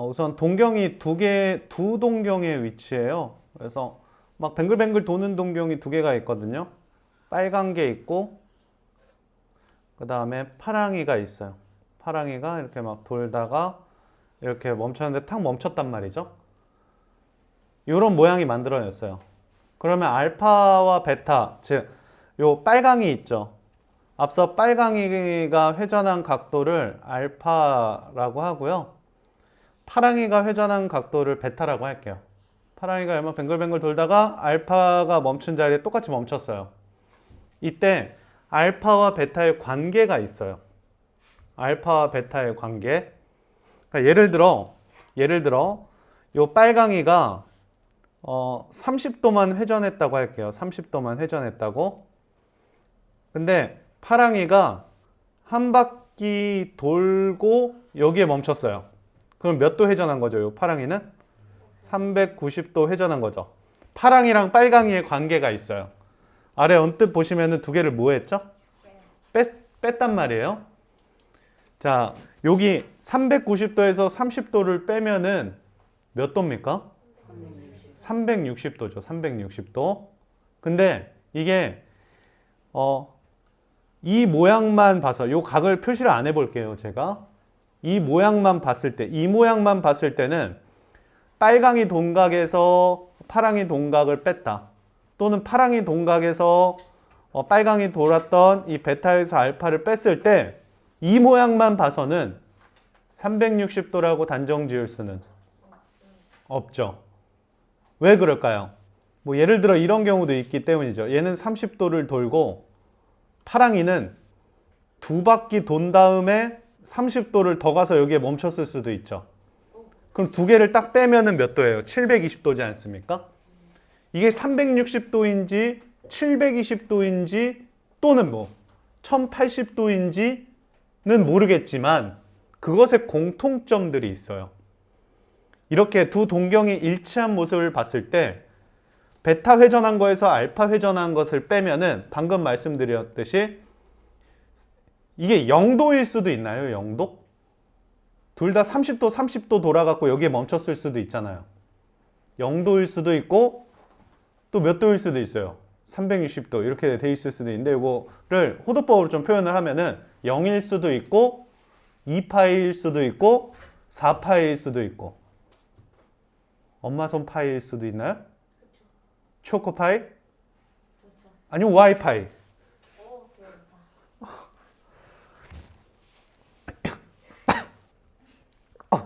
우선 동경이 두 동경의 위치예요. 그래서 막 뱅글뱅글 도는 동경이 두 개가 있거든요. 빨간 게 있고, 그 다음에 파랑이가 있어요. 파랑이가 이렇게 막 돌다가 이렇게 멈췄는데 탁 멈췄단 말이죠. 이런 모양이 만들어졌어요. 그러면 알파와 베타, 즉, 요 빨강이 있죠. 앞서 빨강이가 회전한 각도를 알파라고 하고요. 파랑이가 회전한 각도를 베타라고 할게요. 파랑이가 얼마 뱅글뱅글 돌다가 알파가 멈춘 자리에 똑같이 멈췄어요. 이때 알파와 베타의 관계가 있어요. 알파와 베타의 관계. 그러니까 예를 들어 요 빨강이가 30도만 회전했다고 할게요. 30도만 회전했다고. 근데 파랑이가 한 바퀴 돌고 여기에 멈췄어요. 그럼 몇 도 회전한 거죠? 요 파랑이는 390도 회전한 거죠. 파랑이랑 빨강이의 관계가 있어요. 아래 언뜻 보시면은 두 개를 뭐 했죠? 뺐단 말이에요. 자, 여기 390도에서 30도를 빼면은 몇 도입니까? 360도죠. 360도. 근데 이게 이 모양만 봐서 요 각을 표시를 안 해볼게요. 제가 이 모양만 봤을 때는 빨강이 동각에서 파랑이 동각을 뺐다. 또는 파랑이 동각에서 빨강이 돌았던 이 베타에서 알파를 뺐을 때 이 모양만 봐서는 360도라고 단정 지을 수는 없죠. 왜 그럴까요? 뭐 예를 들어 이런 경우도 있기 때문이죠. 얘는 30도를 돌고 파랑이는 두 바퀴 돈 다음에 30도를 더 가서 여기에 멈췄을 수도 있죠. 그럼 두 개를 딱 빼면은 몇 도예요? 720도지 않습니까? 이게 360도인지 720도인지 또는 뭐 1080도인지는 모르겠지만 그것의 공통점들이 있어요. 이렇게 두 동경이 일치한 모습을 봤을 때 베타 회전한 거에서 알파 회전한 것을 빼면은 방금 말씀드렸듯이 이게 0도일 수도 있나요? 0도? 둘 다 30도 돌아갔고 여기에 멈췄을 수도 있잖아요. 0도일 수도 있고 또 몇 도일 수도 있어요. 360도 이렇게 돼 있을 수도 있는데 이거를 호도법으로 좀 표현을 하면은 0일 수도 있고 2파일 수도 있고 4파일 수도 있고 엄마 손 파일 수도 있나요? 초코파이? 아니면 와이파이?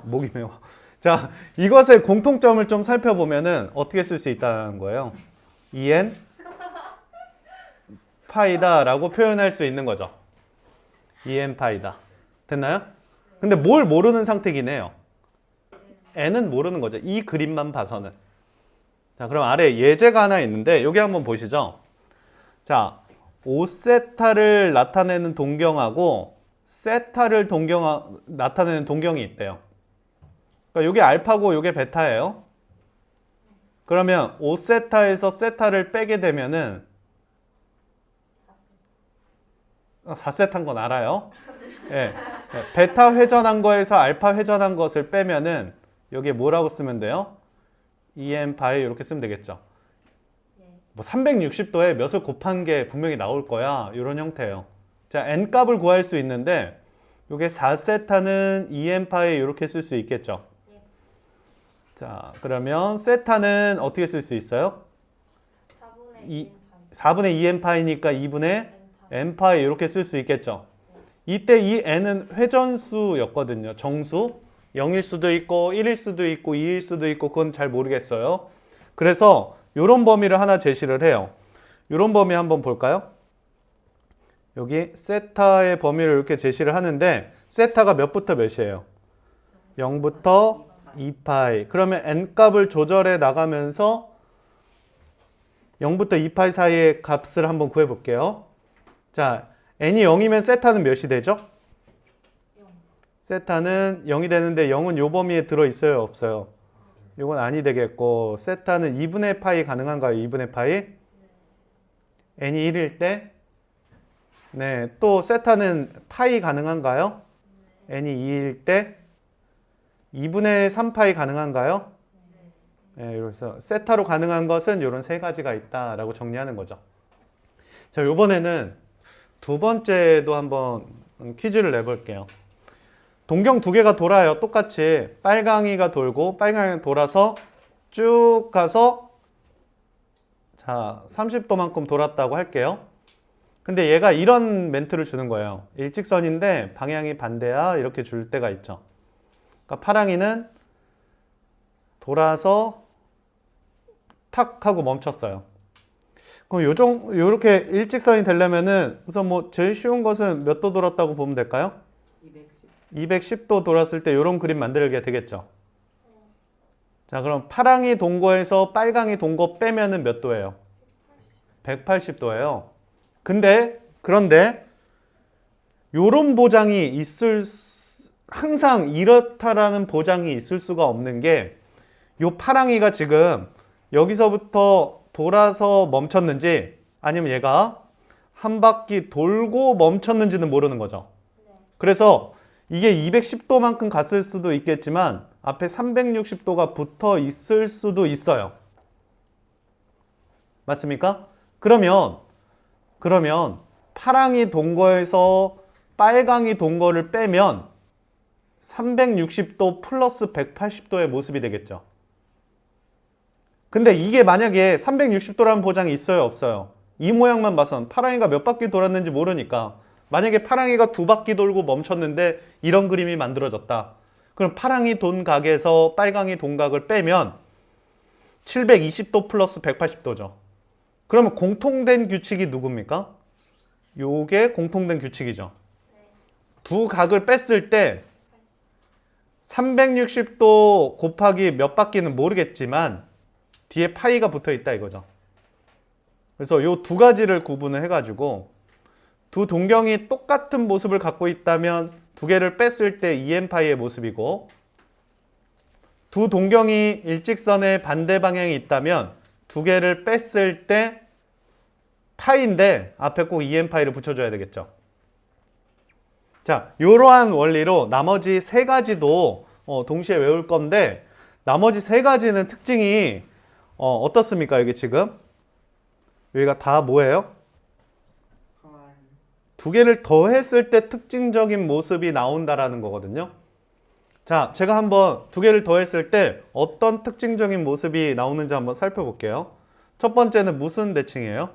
목이 매워. 자, 이것의 공통점을 좀 살펴보면은 어떻게 쓸 수 있다는 거예요. en 파이다라고 표현할 수 있는 거죠. en 파이다. 됐나요? 근데 뭘 모르는 상태긴 해요. n은 모르는 거죠. 이 그림만 봐서는. 자, 그럼 아래 예제가 하나 있는데 여기 한번 보시죠. 자, 5세타를 나타내는 동경하고 세타를 나타내는 동경이 있대요. 그러니까 이게 알파고 이게 베타예요. 그러면 5세타에서 세타를 빼게 되면은 4세타인 건 알아요. 예, 베타 회전한 거에서 알파 회전한 것을 빼면은 여기에 뭐라고 쓰면 돼요? en 파이 이렇게 쓰면 되겠죠. 뭐 360도에 몇을 곱한 게 분명히 나올 거야. 이런 형태예요. 자, n 값을 구할 수 있는데 이게 4세타는 en 파이 이렇게 쓸 수 있겠죠. 자, 그러면 세타는 어떻게 쓸 수 있어요? 4분의 2n 파이니까 2분의 n 파이 이렇게 쓸 수 있겠죠. 이때 이 n은 회전수였거든요. 정수. 0일 수도 있고 1일 수도 있고 2일 수도 있고 그건 잘 모르겠어요. 그래서 이런 범위를 하나 제시를 해요. 이런 범위 한번 볼까요? 여기 세타의 범위를 이렇게 제시를 하는데 세타가 몇부터 몇이에요? 0부터 2파이. 그러면 n 값을 조절해 나가면서 0부터 2파이 사이의 값을 한번 구해 볼게요. 자, n이 0이면 세타는 몇이 되죠? 세타는 0이 되는데 0은 요 범위에 들어 있어요, 없어요? 이건 아니 되겠고 세타는 2분의 파이 가능한가요? 2분의 파이? n이 1일 때? 네, 또 세타는 파이 가능한가요? n이 2일 때? 2분의 3파이 가능한가요? 네, 그래서 세타로 가능한 것은 이런 세 가지가 있다라고 정리하는 거죠. 자, 이번에는 두 번째도 한번 퀴즈를 내볼게요. 동경 두 개가 돌아요. 똑같이 빨강이가 돌고 빨강이가 돌아서 쭉 가서 자 30도만큼 돌았다고 할게요. 근데 얘가 이런 멘트를 주는 거예요. 일직선인데 방향이 반대야 이렇게 줄 때가 있죠. 그러니까 파랑이는 돌아서 탁 하고 멈췄어요. 그럼 요렇게 일직선이 되려면은 우선 뭐 제일 쉬운 것은 몇 도 돌았다고 보면 될까요? 210도 돌았을 때 이런 그림 만들게 되겠죠. 자, 그럼 파랑이 동거에서 빨강이 동거 빼면은 몇 도예요? 180도예요. 그런데 요런 보장이 항상 이렇다라는 보장이 있을 수가 없는 게 요 파랑이가 지금 여기서부터 돌아서 멈췄는지 아니면 얘가 한 바퀴 돌고 멈췄는지는 모르는 거죠. 그래서 이게 210도만큼 갔을 수도 있겠지만 앞에 360도가 붙어 있을 수도 있어요. 맞습니까? 그러면 파랑이 동거에서 빨강이 동거를 빼면 360도 플러스 180도의 모습이 되겠죠. 근데 이게 만약에 360도라는 보장이 있어요, 없어요? 이 모양만 봐선 파랑이가 몇 바퀴 돌았는지 모르니까 만약에 파랑이가 두 바퀴 돌고 멈췄는데 이런 그림이 만들어졌다. 그럼 파랑이 돈 각에서 빨강이 돈 각을 빼면 720도 플러스 180도죠. 그러면 공통된 규칙이 누굽니까? 요게 공통된 규칙이죠. 두 각을 뺐을 때 360도 곱하기 몇 바퀴는 모르겠지만 뒤에 파이가 붙어 있다 이거죠. 그래서 요 두 가지를 구분을 해가지고 두 동경이 똑같은 모습을 갖고 있다면 두 개를 뺐을 때 2n파이의 모습이고 두 동경이 일직선의 반대 방향이 있다면 두 개를 뺐을 때 파이인데 앞에 꼭 2n파이를 붙여줘야 되겠죠. 자, 이러한 원리로 나머지 세 가지도 동시에 외울 건데 나머지 세 가지는 특징이 어떻습니까? 여기 지금 여기가 다 뭐예요? 두 개를 더했을 때 특징적인 모습이 나온다라는 거거든요. 자, 제가 한번 두 개를 더했을 때 어떤 특징적인 모습이 나오는지 한번 살펴볼게요. 첫 번째는 무슨 대칭이에요?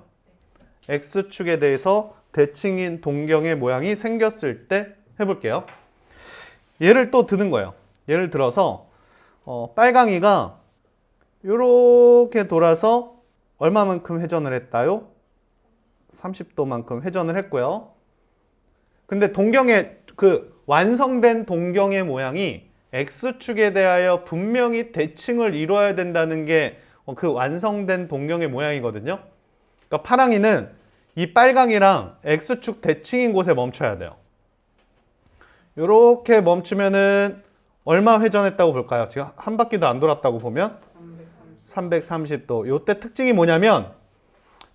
X축에 대해서 대칭인 동경의 모양이 생겼을 때 해볼게요. 예를 또 드는 거예요. 예를 들어서 빨강이가 이렇게 돌아서 얼마만큼 회전을 했다요? 30도만큼 회전을 했고요. 근데 동경의 완성된 동경의 모양이 X축에 대하여 분명히 대칭을 이루어야 된다는 게 그 완성된 동경의 모양이거든요. 그러니까 파랑이는 이 빨강이랑 X축 대칭인 곳에 멈춰야 돼요. 이렇게 멈추면은 얼마 회전했다고 볼까요? 지금 한 바퀴도 안 돌았다고 보면 330도. 이때 특징이 뭐냐면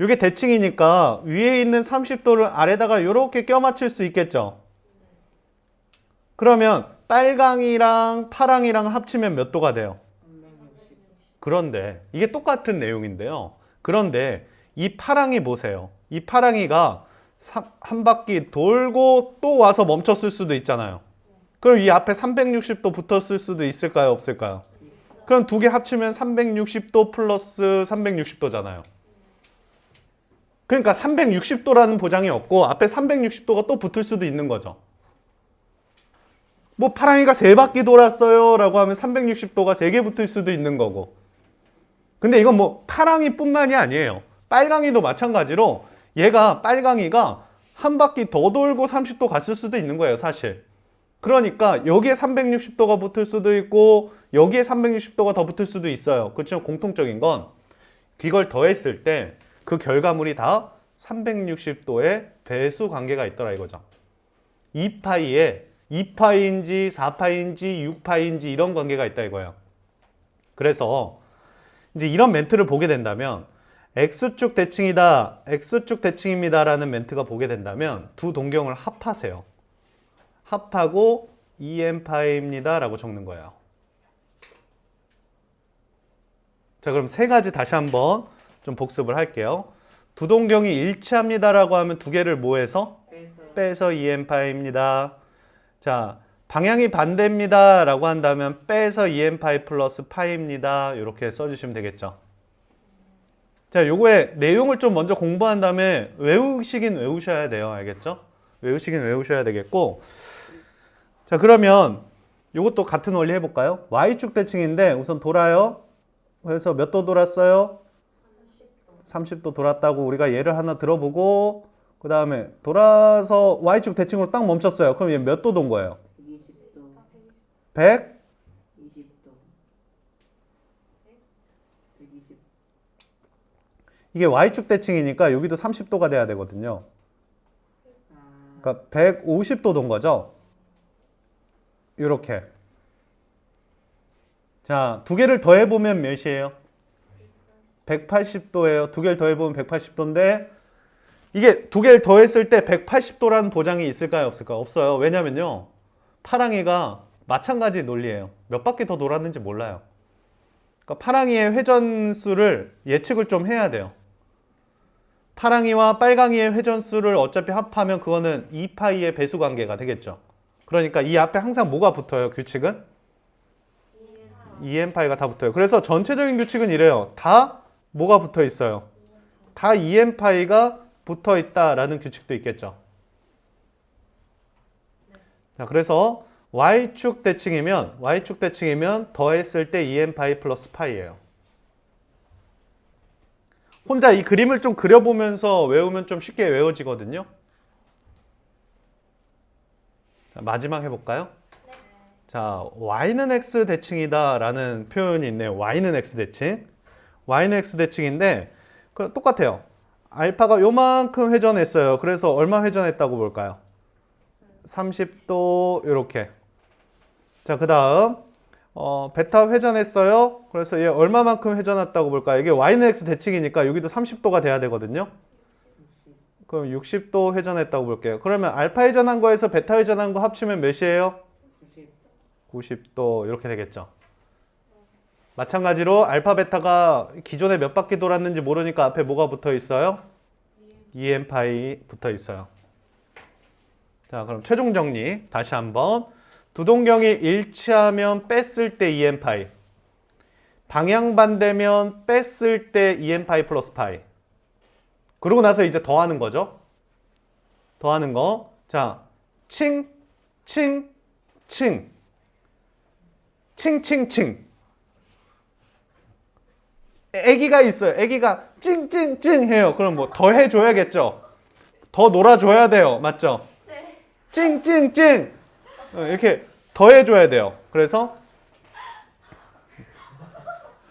이게 대칭이니까 위에 있는 30도를 아래다가 이렇게 껴맞출 수 있겠죠. 그러면 빨강이랑 파랑이랑 합치면 몇 도가 돼요? 그런데 이게 똑같은 내용인데요. 그런데 이 파랑이 보세요. 이 파랑이가 한 바퀴 돌고 또 와서 멈췄을 수도 있잖아요. 그럼 이 앞에 360도 붙었을 수도 있을까요? 없을까요? 그럼 두 개 합치면 360도 플러스 360도잖아요. 그러니까 360도라는 보장이 없고 앞에 360도가 또 붙을 수도 있는 거죠. 뭐 파랑이가 세 바퀴 돌았어요 라고 하면 360도가 세 개 붙을 수도 있는 거고. 근데 이건 뭐 파랑이 뿐만이 아니에요. 빨강이도 마찬가지로 빨강이가 한 바퀴 더 돌고 30도 갔을 수도 있는 거예요, 사실. 그러니까 여기에 360도가 붙을 수도 있고 여기에 360도가 더 붙을 수도 있어요. 그렇지만 공통적인 건 이걸 더했을 때 그 결과물이 다 360도의 배수 관계가 있더라 이거죠. 2파이에 2파인지 4파인지 6파인지 이런 관계가 있다 이거예요. 그래서 이제 이런 멘트를 보게 된다면 X축 대칭이다, X축 대칭입니다 라는 멘트가 보게 된다면 두 동경을 합하세요. 합하고 2n파이입니다 라고 적는 거예요. 자, 그럼 세 가지 다시 한번 좀 복습을 할게요. 두 동경이 일치합니다라고 하면 두 개를 뭐해서? 빼서 2n파이입니다. 자, 방향이 반대입니다라고 한다면 빼서 2n파이 플러스 파이입니다. 이렇게 써주시면 되겠죠. 자, 요거의 내용을 좀 먼저 공부한 다음에 외우시긴 외우셔야 돼요. 알겠죠? 외우시긴 외우셔야 되겠고. 자, 그러면 요것도 같은 원리 해볼까요? Y축 대칭인데 우선 돌아요. 그래서 몇 도 돌았어요? 30도 돌았다고 우리가 예를 하나 들어보고 그 다음에 돌아서 Y축 대칭으로 딱 멈췄어요. 그럼 얘 몇 도 돈 거예요? 120도, 100? 20도, 120. 이게 Y축 대칭이니까 여기도 30도가 돼야 되거든요. 그러니까 150도 돈 거죠? 이렇게. 자, 두 개를 더해보면 몇이에요? 180도예요. 두 개를 더해보면 180도인데 이게 두 개를 더했을 때 180도라는 보장이 있을까요? 없을까요? 없어요. 왜냐면요. 파랑이가 마찬가지 논리예요. 몇 바퀴 더 돌았는지 몰라요. 그러니까 파랑이의 회전수를 예측을 좀 해야 돼요. 파랑이와 빨강이의 회전수를 어차피 합하면 그거는 2파이의 배수 관계가 되겠죠. 그러니까 이 앞에 항상 뭐가 붙어요? 규칙은? 2n파이가 다 붙어요. 그래서 전체적인 규칙은 이래요. 다 뭐가 붙어 있어요? 다 2n파이가 붙어 있다라는 규칙도 있겠죠. 자, 그래서 y축 대칭이면 더했을 때 2n파이 플러스 파이예요. 혼자 이 그림을 좀 그려보면서 외우면 좀 쉽게 외워지거든요. 자, 마지막 해볼까요? 자, y는 x 대칭이다 라는 표현이 있네요. y는 x 대칭. y는 x 대칭인데 똑같아요. 알파가 요만큼 회전했어요. 그래서 얼마 회전했다고 볼까요? 30도 이렇게. 자, 그 다음 베타 회전했어요. 그래서 얘 얼마만큼 회전했다고 볼까요? 이게 y는 x 대칭이니까 여기도 30도가 돼야 되거든요. 그럼 60도 회전했다고 볼게요. 그러면 알파 회전한 거에서 베타 회전한 거 합치면 몇이에요? 90도 이렇게 되겠죠. 마찬가지로 알파 베타가 기존에 몇 바퀴 돌았는지 모르니까 앞에 뭐가 붙어 있어요? 2n파이 붙어 있어요. 자, 그럼 최종 정리 다시 한번. 두 동경이 일치하면 뺐을 때 2n파이, 방향 반대면 뺐을 때 2n파이 플러스 파이. 그러고 나서 이제 더하는 거죠. 더하는 거. 자, 칭, 칭, 칭, 칭칭칭. 애기가 있어요. 애기가 찡찡찡 해요. 그럼 뭐 더 해줘야겠죠. 더 놀아줘야 돼요. 맞죠? 네. 찡찡찡 이렇게 더 해줘야 돼요. 그래서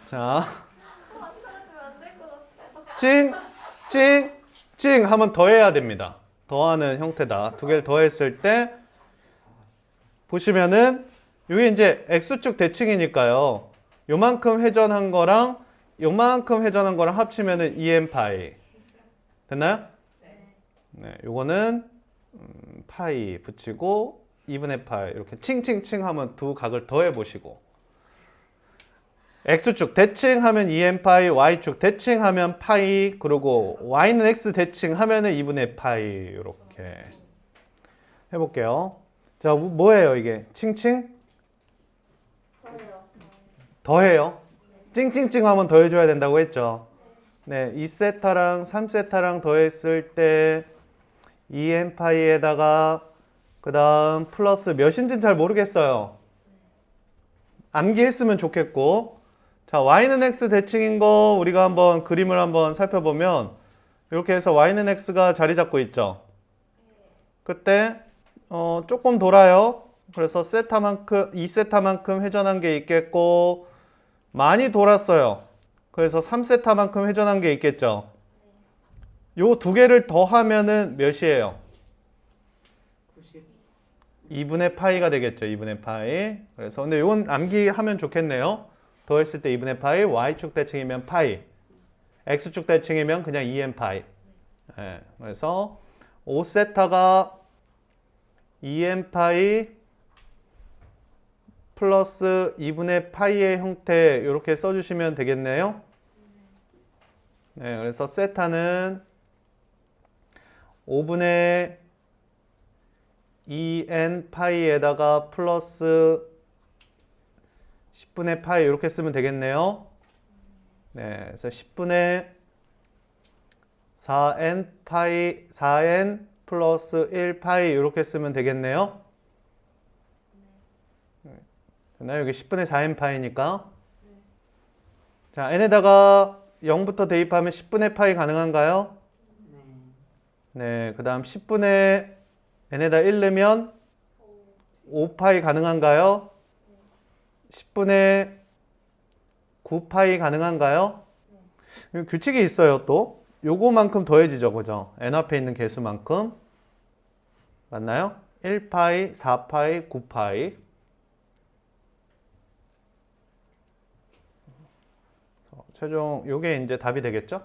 자, 만들어주면 안 될 것 같아요. 찡, 찡, 찡 하면 더 해야 됩니다. 더하는 형태다. 두 개를 더했을 때 보시면은 이게 이제 x축 대칭이니까요. 요만큼 회전한 거랑 요만큼 회전한 거랑 합치면은 2n파이. 됐나요? 네, 요거는 파이 붙이고 2분의 파이 이렇게 칭칭칭 하면 두 각을 더해 보시고 x축 대칭하면 2n파이, y축 대칭하면 파이, 그리고 y는 x 대칭하면은 2분의 파이 이렇게 해볼게요. 자, 뭐예요 이게? 칭칭? 더해요. 찡찡찡 하면 더해줘야 된다고 했죠. 네, 2세타랑 3세타랑 더했을 때 2n파이에다가 그 다음 플러스 몇인지는 잘 모르겠어요. 암기했으면 좋겠고. 자, y는 x 대칭인 거 우리가 한번 그림을 한번 살펴보면 이렇게 해서 y는 x가 자리 잡고 있죠. 그때 조금 돌아요. 그래서 세타만큼 2세타만큼 회전한 게 있겠고 많이 돌았어요. 그래서 3세타만큼 회전한 게 있겠죠. 요 두 개를 더하면은 몇이에요? 90. 2분의 파이가 되겠죠. 2분의 파이. 그래서 근데 이건 암기하면 좋겠네요. 더했을 때 2분의 파이, y축 대칭이면 파이, x축 대칭이면 그냥 2n 파이. 네, 그래서 5세타가 2n 파이 플러스 2분의 파이의 형태 이렇게 써주시면 되겠네요. 네, 그래서 세타는 5분의 2n 파이에다가 플러스 10분의 파이 이렇게 쓰면 되겠네요. 네, 그래서 10분의 4n 파이 4n 플러스 1 파이 이렇게 쓰면 되겠네요. 네, 여기 10분의 4n 파이니까. 자, n에다가 0부터 대입하면 10분의 파이 가능한가요? 네, 그 다음 10분의 n에다 1 넣으면 5파이 가능한가요? 10분의 9파이 가능한가요? 규칙이 있어요, 또. 요거만큼 더해지죠, 그죠? n 앞에 있는 개수만큼. 맞나요? 1파이, 4파이, 9파이. 최종 요게 이제 답이 되겠죠?